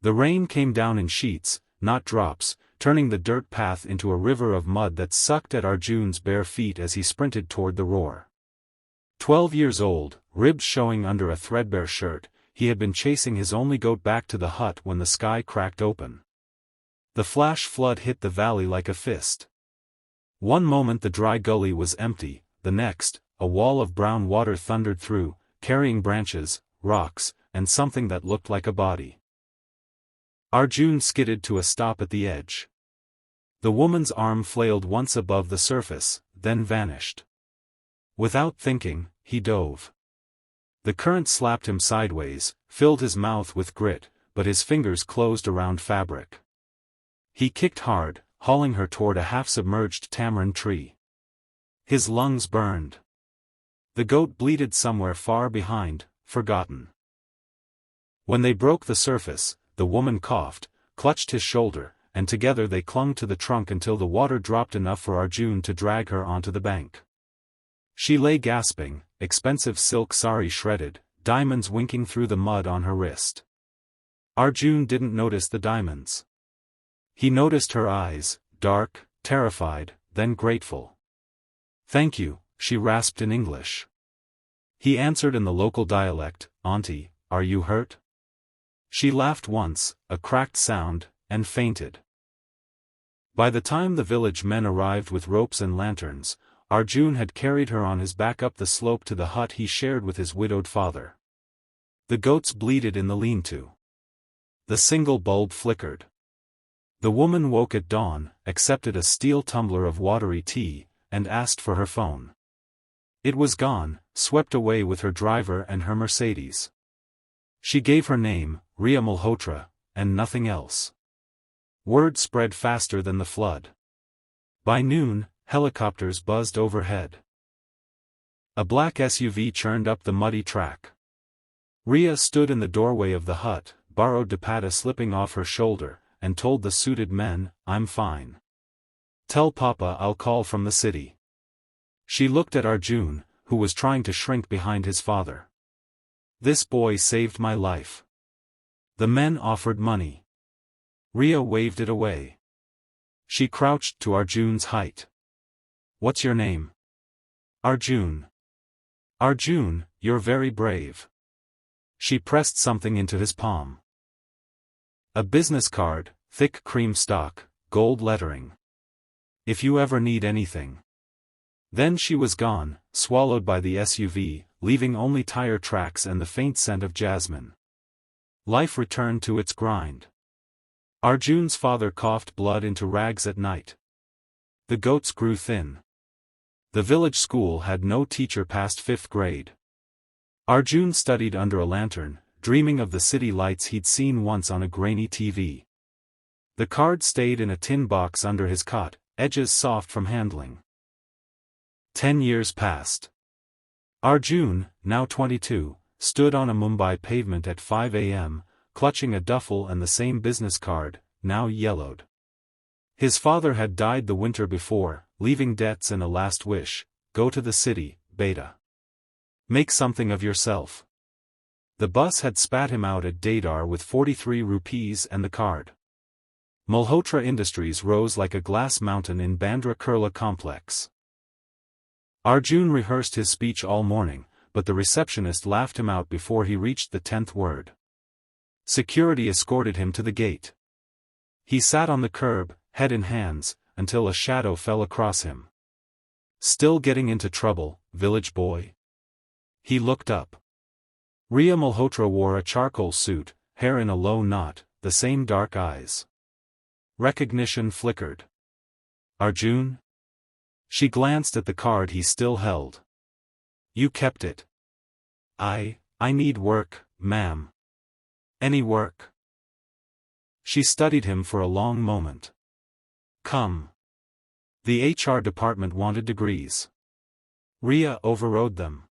The rain came down in sheets, not drops, turning the dirt path into a river of mud that sucked at Arjun's bare feet as he sprinted toward the roar. 12 years old, ribs showing under a threadbare shirt, he had been chasing his only goat back to the hut when the sky cracked open. The flash flood hit the valley like a fist. One moment the dry gully was empty, the next, a wall of brown water thundered through, carrying branches, rocks, and something that looked like a body. Arjun skidded to a stop at the edge. The woman's arm flailed once above the surface, then vanished. Without thinking, he dove. The current slapped him sideways, filled his mouth with grit, but his fingers closed around fabric. He kicked hard, hauling her toward a half-submerged tamarind tree. His lungs burned. The goat bleated somewhere far behind, forgotten. When they broke the surface, the woman coughed, clutched his shoulder, and together they clung to the trunk until the water dropped enough for Arjun to drag her onto the bank. She lay gasping, expensive silk saree shredded, diamonds winking through the mud on her wrist. Arjun didn't notice the diamonds. He noticed her eyes, dark, terrified, then grateful. "Thank you," she rasped in English. He answered in the local dialect, "Auntie, are you hurt?" She laughed once, a cracked sound, and fainted. By the time the village men arrived with ropes and lanterns, Arjun had carried her on his back up the slope to the hut he shared with his widowed father. The goats bleated in the lean-to. The single bulb flickered. The woman woke at dawn, accepted a steel tumbler of watery tea, and asked for her phone. It was gone, swept away with her driver and her Mercedes. She gave her name, Rhea Malhotra, and nothing else. Word spread faster than the flood. By noon, helicopters buzzed overhead. A black SUV churned up the muddy track. Rhea stood in the doorway of the hut, borrowed dupatta slipping off her shoulder, and told the suited men, "I'm fine. Tell Papa I'll call from the city." She looked at Arjun, who was trying to shrink behind his father. "This boy saved my life." The men offered money. Rhea waved it away. She crouched to Arjun's height. "What's your name?" "Arjun." "Arjun, you're very brave." She pressed something into his palm. A business card, thick cream stock, gold lettering. "If you ever need anything." Then she was gone, swallowed by the SUV, leaving only tire tracks and the faint scent of jasmine. Life returned to its grind. Arjun's father coughed blood into rags at night. The goats grew thin. The village school had no teacher past 5th grade. Arjun studied under a lantern, dreaming of the city lights he'd seen once on a grainy TV. The card stayed in a tin box under his cot, edges soft from handling. 10 years passed. Arjun, now 22, stood on a Mumbai pavement at 5 a.m., clutching a duffel and the same business card, now yellowed. His father had died the winter before, leaving debts and a last wish: go to the city, beta. Make something of yourself. The bus had spat him out at Dadar with 43 rupees and the card. Malhotra Industries rose like a glass mountain in Bandra Kurla complex. Arjun rehearsed his speech all morning, but the receptionist laughed him out before he reached the 10th word. Security escorted him to the gate. He sat on the curb, head in hands, until a shadow fell across him. "Still getting into trouble, village boy?" He looked up. Rhea Malhotra wore a charcoal suit, hair in a low knot, the same dark eyes. Recognition flickered. "Arjun?" She glanced at the card he still held. "You kept it." I need work, ma'am." "Any work?" She studied him for a long moment. "Come." The HR department wanted degrees. Rhea overrode them.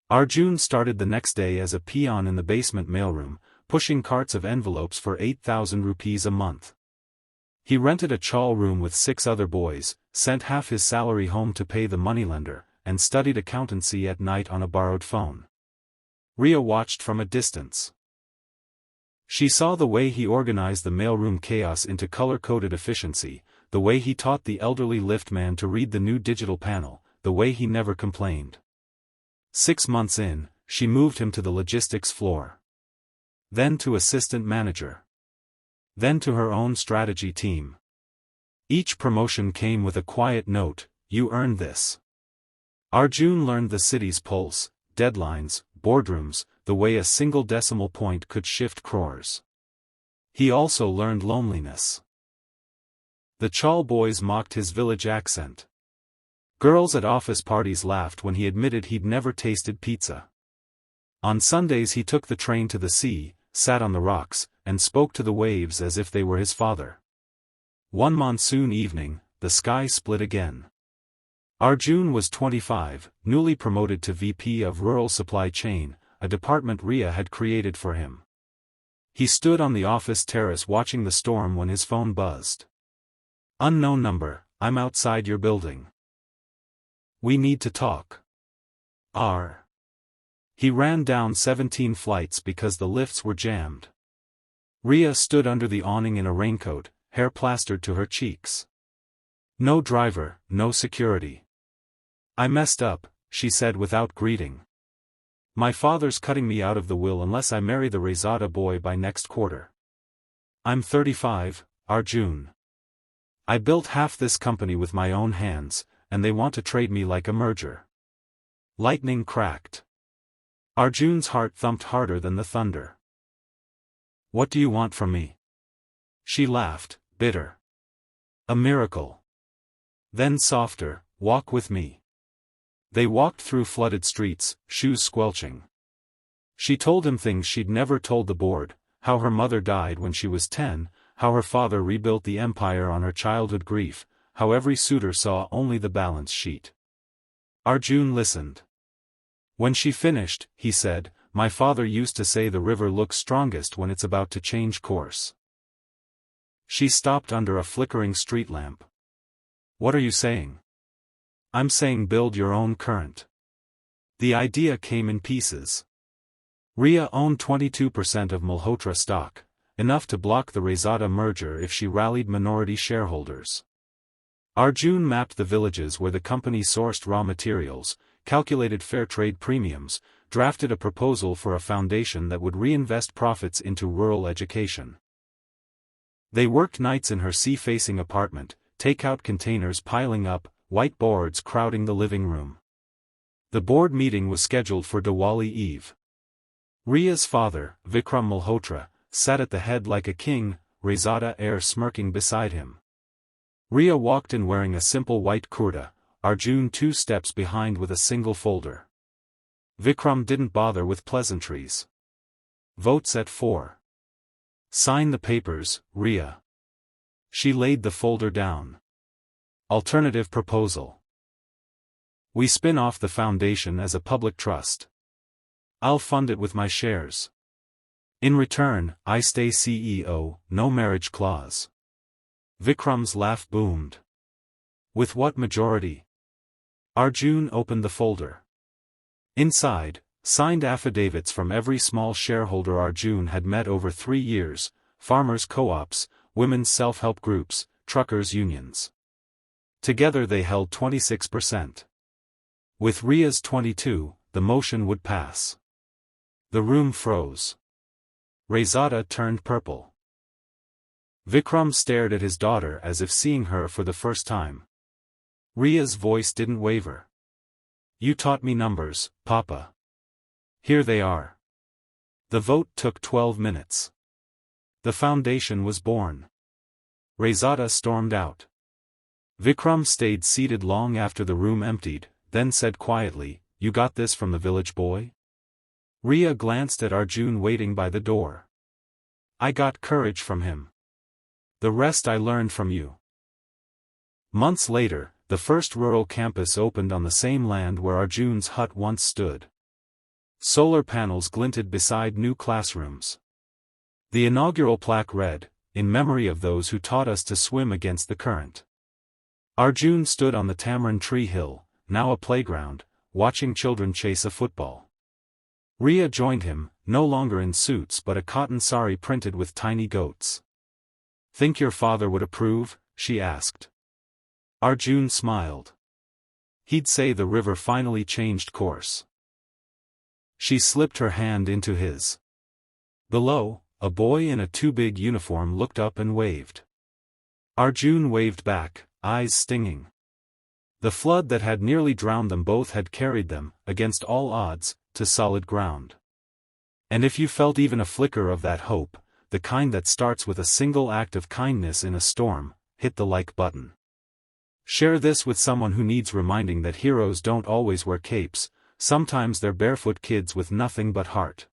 Arjun started the next day as a peon in the basement mailroom, pushing carts of envelopes for 8,000 rupees a month. He rented a chawl room with 6 other boys, sent half his salary home to pay the moneylender, and studied accountancy at night on a borrowed phone. Rhea watched from a distance. She saw the way he organized the mailroom chaos into color-coded efficiency, the way he taught the elderly liftman to read the new digital panel, the way he never complained. 6 months in, she moved him to the logistics floor. Then to assistant manager. Then to her own strategy team. Each promotion came with a quiet note, "You earned this." Arjun learned the city's pulse, deadlines, boardrooms, the way a single decimal point could shift crores. He also learned loneliness. The Chal boys mocked his village accent. Girls at office parties laughed when he admitted he'd never tasted pizza. On Sundays he took the train to the sea, sat on the rocks, and spoke to the waves as if they were his father. One monsoon evening, the sky split again. Arjun was 25, newly promoted to VP of Rural Supply Chain, a department Rhea had created for him. He stood on the office terrace watching the storm when his phone buzzed. "Unknown number, I'm outside your building. We need to talk." He ran down 17 flights because the lifts were jammed. Rhea stood under the awning in a raincoat, hair plastered to her cheeks. "No driver, no security." "I messed up," she said without greeting. "My father's cutting me out of the will unless I marry the Rezada boy by next quarter. I'm 35, Arjun. I built half this company with my own hands, and they want to trade me like a merger." Lightning cracked. Arjun's heart thumped harder than the thunder. "What do you want from me?" She laughed, bitter. "A miracle." Then softer, "Walk with me." They walked through flooded streets, shoes squelching. She told him things she'd never told the board, how her mother died when she was 10, how her father rebuilt the empire on her childhood grief, how every suitor saw only the balance sheet. Arjun listened. When she finished, he said, "My father used to say the river looks strongest when it's about to change course." She stopped under a flickering street lamp. "What are you saying?" "I'm saying build your own current." The idea came in pieces. Rhea owned 22% of Malhotra stock, enough to block the Rezada merger if she rallied minority shareholders. Arjun mapped the villages where the company sourced raw materials, calculated fair trade premiums, drafted a proposal for a foundation that would reinvest profits into rural education. They worked nights in her sea-facing apartment, takeout containers piling up, white boards crowding the living room. The board meeting was scheduled for Diwali Eve. Rhea's father, Vikram Malhotra, sat at the head like a king, Rezada heir smirking beside him. Rhea walked in wearing a simple white kurta, Arjun 2 steps behind with a single folder. Vikram didn't bother with pleasantries. "Votes at 4. Sign the papers, Rhea." She laid the folder down. "Alternative proposal. We spin off the foundation as a public trust. I'll fund it with my shares. In return, I stay CEO, no marriage clause." Vikram's laugh boomed. "With what majority?" Arjun opened the folder. Inside, signed affidavits from every small shareholder Arjun had met over 3 years, farmers' co-ops, women's self-help groups, truckers' unions. Together they held 26%. With Rhea's 22, the motion would pass. The room froze. Rezada turned purple. Vikram stared at his daughter as if seeing her for the first time. Rhea's voice didn't waver. "You taught me numbers, Papa. Here they are." The vote took 12 minutes. The foundation was born. Rezada stormed out. Vikram stayed seated long after the room emptied, then said quietly, "You got this from the village boy?" Rhea glanced at Arjun waiting by the door. "I got courage from him. The rest I learned from you." Months later, the first rural campus opened on the same land where Arjun's hut once stood. Solar panels glinted beside new classrooms. The inaugural plaque read, "In memory of those who taught us to swim against the current." Arjun stood on the tamarind tree hill, now a playground, watching children chase a football. Rhea joined him, no longer in suits but a cotton saree printed with tiny goats. "Think your father would approve?" she asked. Arjun smiled. "He'd say the river finally changed course." She slipped her hand into his. Below, a boy in a too-big uniform looked up and waved. Arjun waved back, eyes stinging. The flood that had nearly drowned them both had carried them, against all odds, to solid ground. And if you felt even a flicker of that hope, the kind that starts with a single act of kindness in a storm, hit the like button. Share this with someone who needs reminding that heroes don't always wear capes, sometimes they're barefoot kids with nothing but heart.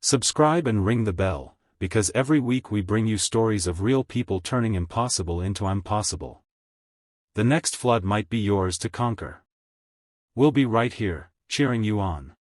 Subscribe and ring the bell, because every week we bring you stories of real people turning impossible into impossible. The next flood might be yours to conquer. We'll be right here, cheering you on.